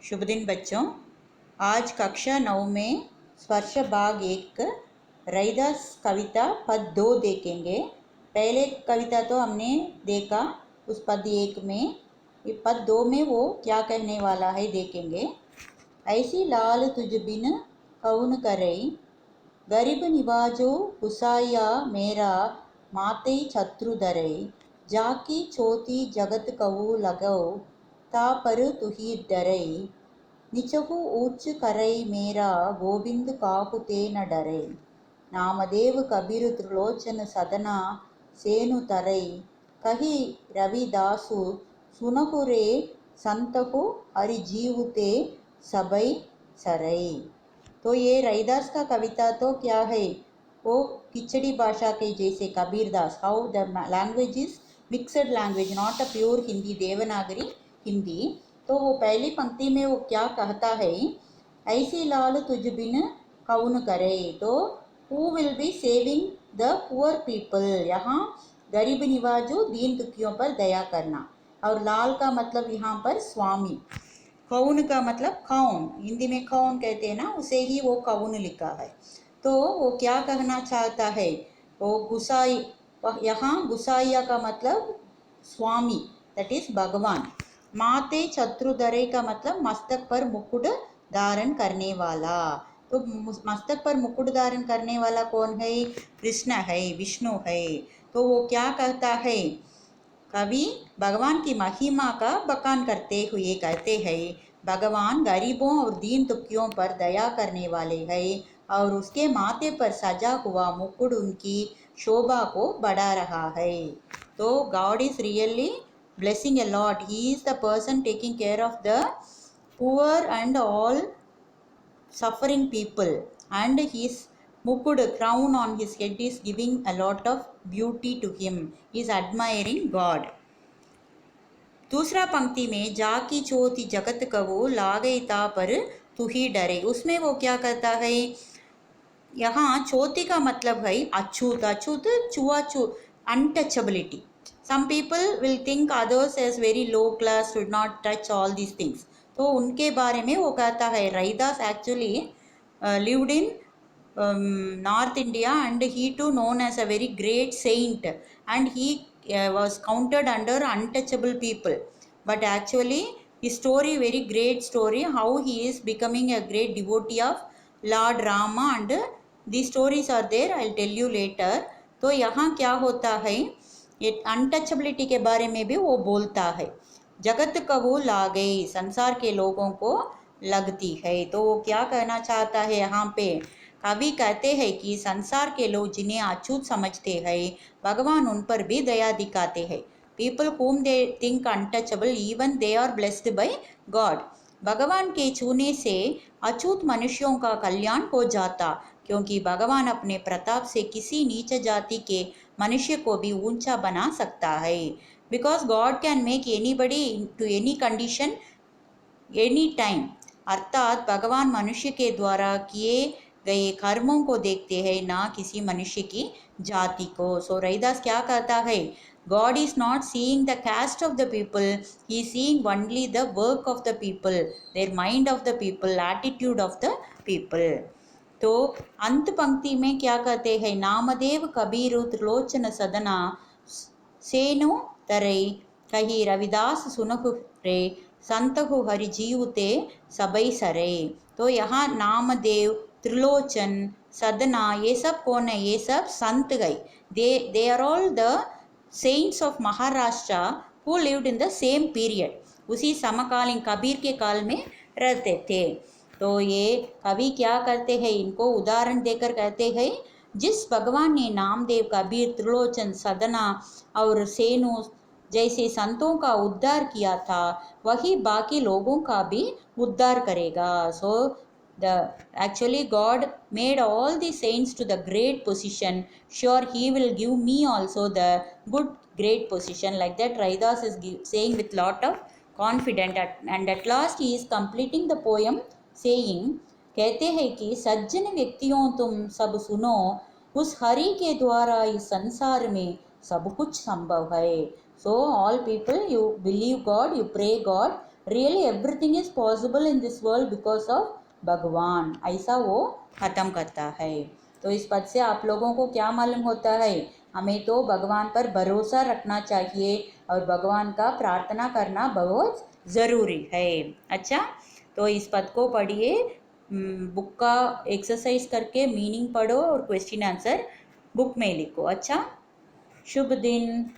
शुभ दिन बच्चों। आज कक्षा 9 में स्पर्श भाग 1 रैदास कविता पद 2 देखेंगे। पहले कविता तो हमने देखा उस पद 1 में, पद 2 में वो क्या कहने वाला है देखेंगे। ऐसी लाल तुझ बिन कौन करे, गरीब निवाजो हुसाया मेरा माते छत्रुधरे, जाकी चोती जगत कवु लगो ता पर तुही डरे, निचहु ऊंच करई मेरा गोविंद काहु ते न डरे, नामदेव कबीर त्रिलोचन सदना सेनु तरई, कही रविदासु सुनहु रे संतहु हरि जीवते सबई सरई। तो ये रैदास का कविता तो क्या है, वो खिचड़ी भाषा के जैसे Kabirdas, how the language is mixed language, not a pure Hindi, Devanagari Hindi. तो वो पहली पंक्ति में वो क्या कहता है, ऐसी लाल तुझ बिन कौन करे, तो who will be saving the poor people. यहाँ गरीब निवाजो दीन दुखियों पर दया करना, और लाल का मतलब यहाँ पर स्वामी, कौन का मतलब कौन, हिंदी में कौन कहते हैं ना, उसे ही वो कौन लिखा है। तो वो क्या कहना चाहता है, वो गुसाई, यहाँ गुसाइया का मतलब स्वामी, दैट इज भगवान। माते छत्रुधरे का मतलब मस्तक पर मुकुट धारण करने वाला। तो मस्तक पर मुकुट धारण करने वाला कौन है, कृष्ण है, विष्णु है। तो वो क्या कहता है, कवि भगवान की महिमा का बखान करते हुए कहते हैं, भगवान गरीबों और दीन दुखियों पर दया करने वाले हैं, और उसके माथे पर सजा हुआ मुकुट उनकी शोभा को बढ़ा रहा है। तो God is really blessing a lot. He is the person taking care of the poor and all suffering people, and his mukud crown on his head is giving a lot of beauty to him. He is admiring God. दूसरा पंक्ति में जाकी चोती जगत कवो लागे ता पर तू ही डरे, उसमें वो क्या कहता है, यहाँ चोती का मतलब है अछूत, अछूत छुआछूत, untouchability. Some people will think others as very low class, should not touch all these things. तो उनके बारे में वो कहता है, Raidas actually lived in North India, and he too known as a very great saint, and he was counted under untouchable people. But actually his story, very great story, how he is becoming a great devotee of Lord Rama, and these stories are there, I'll tell you later. तो यहाँ क्या होता है, ये untouchability के बारे में भी वो बोलता है। जगत कवु लागे, संसार के लोगों को लगती है। तो वो क्या कहना चाहता है, यहाँ पे कवि कहते हैं कि संसार के लोग जिन्हें अछूत समझते हैं, भगवान उन पर भी दया दिखाते हैं। People whom they think untouchable, even they are blessed by God. भगवान के छूने से अछूत मनुष्यों का कल्याण हो जाता, क्योंकि भगवान अपने प्रताप से किसी नीच जाति के मनुष्य को भी ऊंचा बना सकता है। Because God can make anybody to any condition any time, अर्थात भगवान मनुष्य के द्वारा किए गए कर्मों को देखते हैं, ना किसी मनुष्य की जाति को। सो रैदास क्या कहता है, God is not seeing the caste of the people, he is seeing only the work of the people, their mind of the people, attitude of the people. तो अंत पंक्ति में क्या कहते हैं, नामदेव कबीर त्रिलोचन सदना सेनु तरई, कही रविदास सुनहु रे संतहु हरि जीवते सबई सरे। तो यहाँ नामदेव, त्रिलोचन, सदना, ये सब कौन है, ये सब संत गए। they are all the saints of Maharashtra who lived in the same period, उसी समकालीन कबीर के काल में रहते थे। तो ये कवि क्या करते हैं, इनको उदाहरण देकर कहते हैं, जिस भगवान ने नामदेव, कबीर, त्रिलोचन, सदना और सेनु जैसे संतों का उद्धार किया था, वही बाकी लोगों का भी उद्धार करेगा। सो actually God made all the saints to the great position, sure he will give me also the good great position. Like that Raidas is saying with lot of confidence, and at last he is completing the poem saying, कहते हैं कि सज्जन व्यक्तियों तुम सब सुनो, उस हरि के द्वारा इस संसार में सब कुछ संभव है। So all people, you believe God, you pray God, really everything is possible in this world because of भगवान, ऐसा वो ख़त्म करता है। तो इस पद से आप लोगों को क्या मालूम होता है, हमें तो भगवान पर भरोसा रखना चाहिए और भगवान का प्रार्थना करना बहुत ज़रूरी है। अच्छा, तो इस पद को पढ़िए, बुक का एक्सरसाइज करके मीनिंग पढ़ो और क्वेश्चन आंसर बुक में लिखो। अच्छा, शुभ दिन।